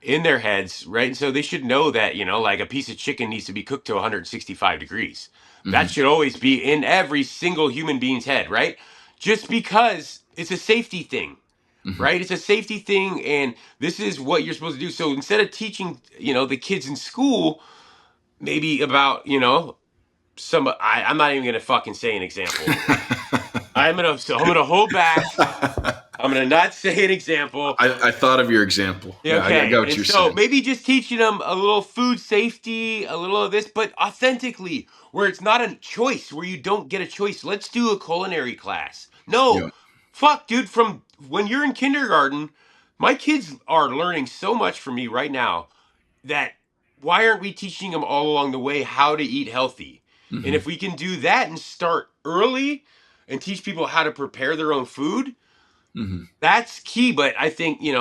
in their heads, right? And so they should know that, like a piece of chicken needs to be cooked to 165 degrees. That Mhm. should always be in every single human being's head, right? Just because it's a safety thing, Mhm. right? It's a safety thing, and this is what you're supposed to do. So instead of teaching, the kids in school, maybe about, I'm not even gonna fucking say an example. I'm gonna hold back. I'm gonna not say an example. I thought of your example. Yeah, Yeah, I okay. got what And you're so saying. maybe just teaching them a little food safety, a little of this, but authentically, where it's not a choice, where you don't get a choice. Let's do a culinary class. Yeah. No, fuck, dude, from when you're in kindergarten, my kids are learning so much from me right now that why aren't we teaching them all along the way how to eat healthy? And Mhm. if we can do that and start early and teach people how to prepare their own food, Mhm. that's key. But I think, you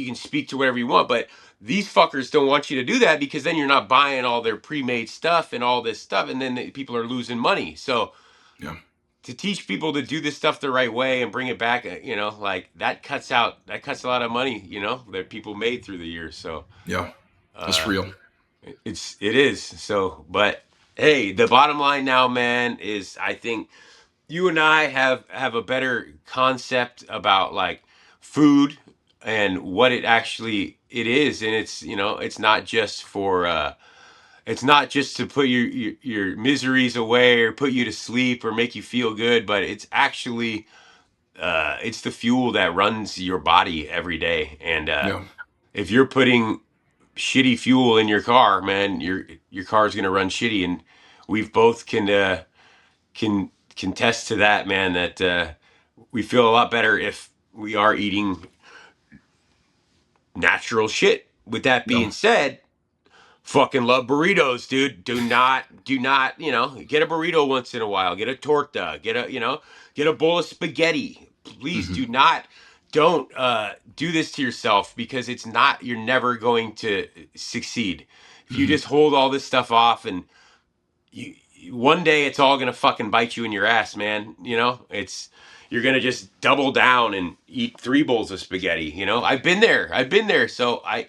can speak to whatever you want, but these fuckers don't want you to do that because then you're not buying all their pre-made stuff and all this stuff, and then people are losing money. So Yeah. to teach people to do this stuff the right way and bring it back, like that cuts a lot of money, that people made through the years. So Yeah. That's uh, real. it is. So, but hey, the bottom line now, man, is I think you and I have a better concept about like food and what it is, and it's not just for it's not just to put your miseries away or put you to sleep or make you feel good, but it's actually it's the fuel that runs your body every day. And Yeah. if you're putting shitty fuel in your car, man, your car's gonna run shitty. And we've both can contest to that, man. That we feel a lot better if we are eating natural shit. With that being Yeah. said, fucking love burritos, dude. Do not, get a burrito once in a while. Get a torta. Get a bowl of spaghetti. Please Mm-hmm. don't do this to yourself, because you're never going to succeed. If you Mm-hmm. just hold all this stuff off, and one day it's all gonna fucking bite you in your ass, man. You're gonna just double down and eat 3 bowls of spaghetti. I've been there. So I'm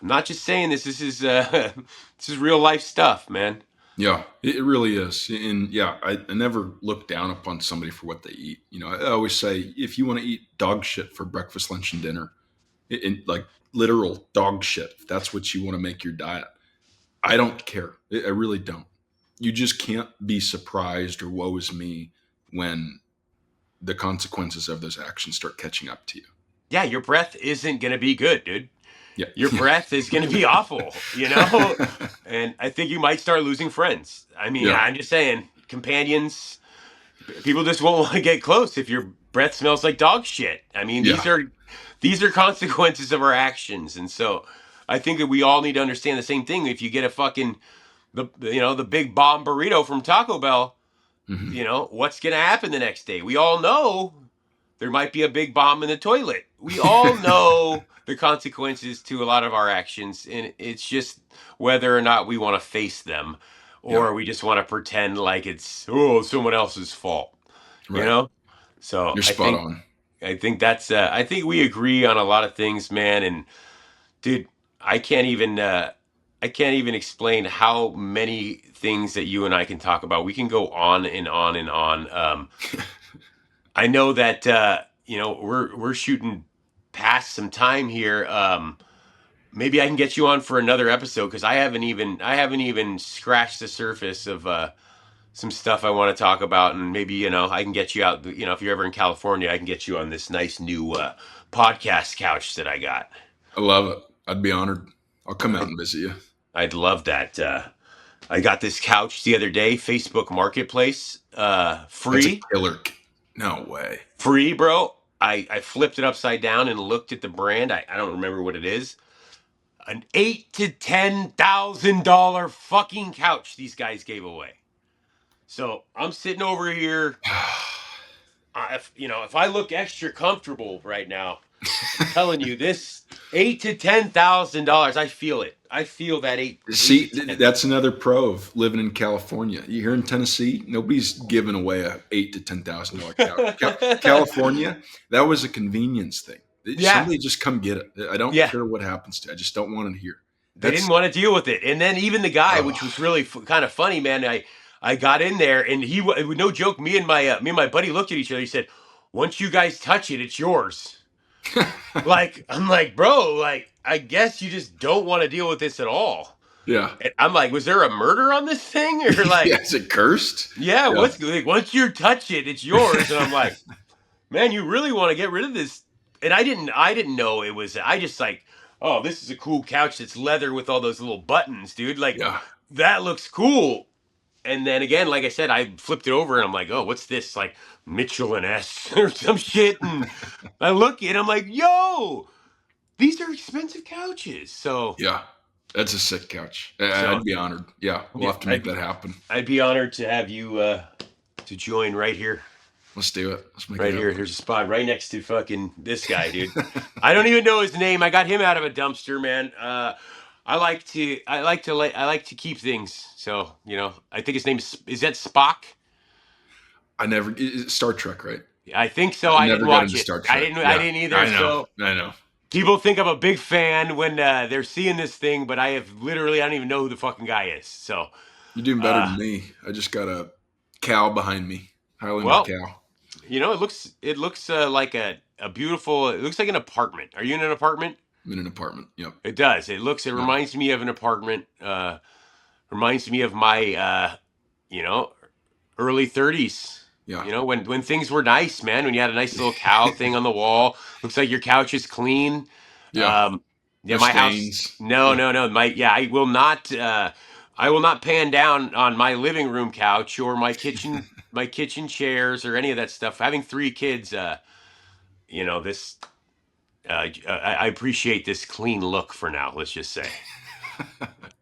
not just saying this. This is this is real life stuff, man. Yeah, it really is. And yeah, I never look down upon somebody for what they eat. I always say, if you want to eat dog shit for breakfast, lunch, and dinner, like literal dog shit, if that's what you want to make your diet, I don't care. I really don't. You just can't be surprised or woe is me when the consequences of those actions start catching up to you. Yeah, your breath isn't gonna be good, dude. Yeah. Your breath is gonna be awful, And I think you might start losing friends. I mean, Yeah. I'm just saying, companions, people just won't want to get close if your breath smells like dog shit. I mean, Yeah. these are consequences of our actions. And so I think that we all need to understand the same thing. If you get a fucking the big bomb burrito from Taco Bell, Mm-hmm. what's gonna happen the next day? We all know there might be a big bomb in the toilet. We all know the consequences to a lot of our actions, and it's just whether or not we want to face them, Yeah. or we just want to pretend like it's someone else's fault. Right. So You're spot on. I think that's I think we agree on a lot of things, man. And dude, I can't even explain how many things that you and I can talk about. We can go on and on and on. I know that we're shooting past some time here. Maybe I can get you on for another episode, because I haven't even scratched the surface of some stuff I want to talk about, and maybe I can get you out. If you're ever in California, I can get you on this nice new podcast couch that I got. I love it. I'd be honored. I'll come out and visit you. I'd love that. I got this couch the other day, Facebook Marketplace, free. That's a killer. No way. Free, bro. I flipped it upside down and looked at the brand. I don't remember what it is. An $8,000 to $10,000 fucking couch these guys gave away. So I'm sitting over here. If I look extra comfortable right now, I'm telling you, this $8,000 to $10,000, I feel it. I feel that eight. See, that's another pro of living in California. You here in Tennessee, nobody's giving away a $8,000 to $10,000 couch. California, that was a convenience thing. Somebody just come get it. I don't care what happens to it. I just don't want it here. They didn't want to deal with it. And then even the guy, which was really kind of funny, man. I got in there, and he, no joke, me and my buddy looked at each other. He said, "Once you guys touch it, it's yours." I'm like, bro, I guess you just don't want to deal with this at all. Yeah. And I'm like, was there a murder on this thing, or like, is it cursed? Yeah. What's once you touch it, it's yours. And I'm like, man, you really want to get rid of this? And I didn't know it was. I just like, oh, this is a cool couch that's leather with all those little buttons, dude. That looks cool. And then again, like I said, I flipped it over and I'm like, oh, what's this? Like Michelin S or some shit. And I look at it, I'm like, yo, these are expensive couches. So yeah, that's a sick couch. I'd be honored. Yeah, we'll have to make that happen. I'd be honored to have you to join right here. Let's do it. Let's make right it here. happen. Here's a spot right next to fucking this guy, dude. I don't even know his name. I got him out of a dumpster, man. I like to keep things. So, I think his name is that Spock? Star Trek, right? I think so. I didn't watch it. Star Trek. I didn't either. I know. People think I'm a big fan when they're seeing this thing, but I don't even know who the fucking guy is. So you're doing better than me. I just got a cow behind me. Highlander cow. It looks like a beautiful. It looks like an apartment. Are you in an apartment? I'm in an apartment. Yep. It does. It reminds me of an apartment. Reminds me of my early 30s. Yeah. You know, when things were nice, man, when you had a nice little cow thing on the wall, looks like your couch is clean. Yeah. Yeah, No my house. stains. No, Yeah. no, no. I will not pan down on my living room couch or my kitchen chairs or any of that stuff. Having 3 kids, you know, I appreciate this clean look for now. Let's just say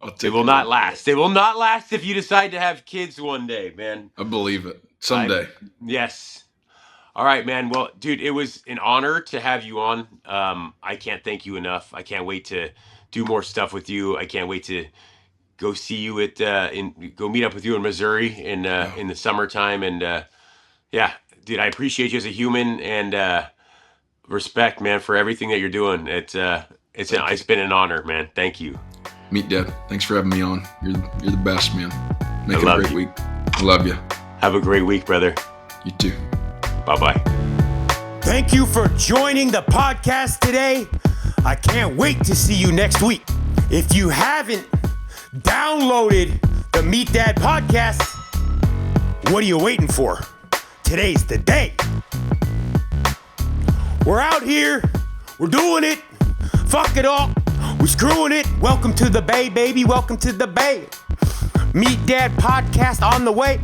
I'll it take will your not word for it. last. It will not last if you decide to have kids one day, man. I believe it. Someday. Yes. All right, man. Well, dude, it was an honor to have you on. I can't thank you enough. I can't wait to do more stuff with you. I can't wait to go see you go meet up with you in Missouri in the summertime. And yeah, dude, I appreciate you as a human and respect, man, for everything that you're doing. It's been an honor, man. Thank you. MeatDad, thanks for having me on. You're the best, man. Make I it a love great you. week. I love you. Have a great week, brother. You too. Bye-bye. Thank you for joining the podcast today. I can't wait to see you next week. If you haven't downloaded the MeatDad Podcast, what are you waiting for? Today's the day. We're out here. We're doing it. Fuck it all. We're screwing it. Welcome to the Bay, baby. Welcome to the Bay. MeatDad Podcast on the way.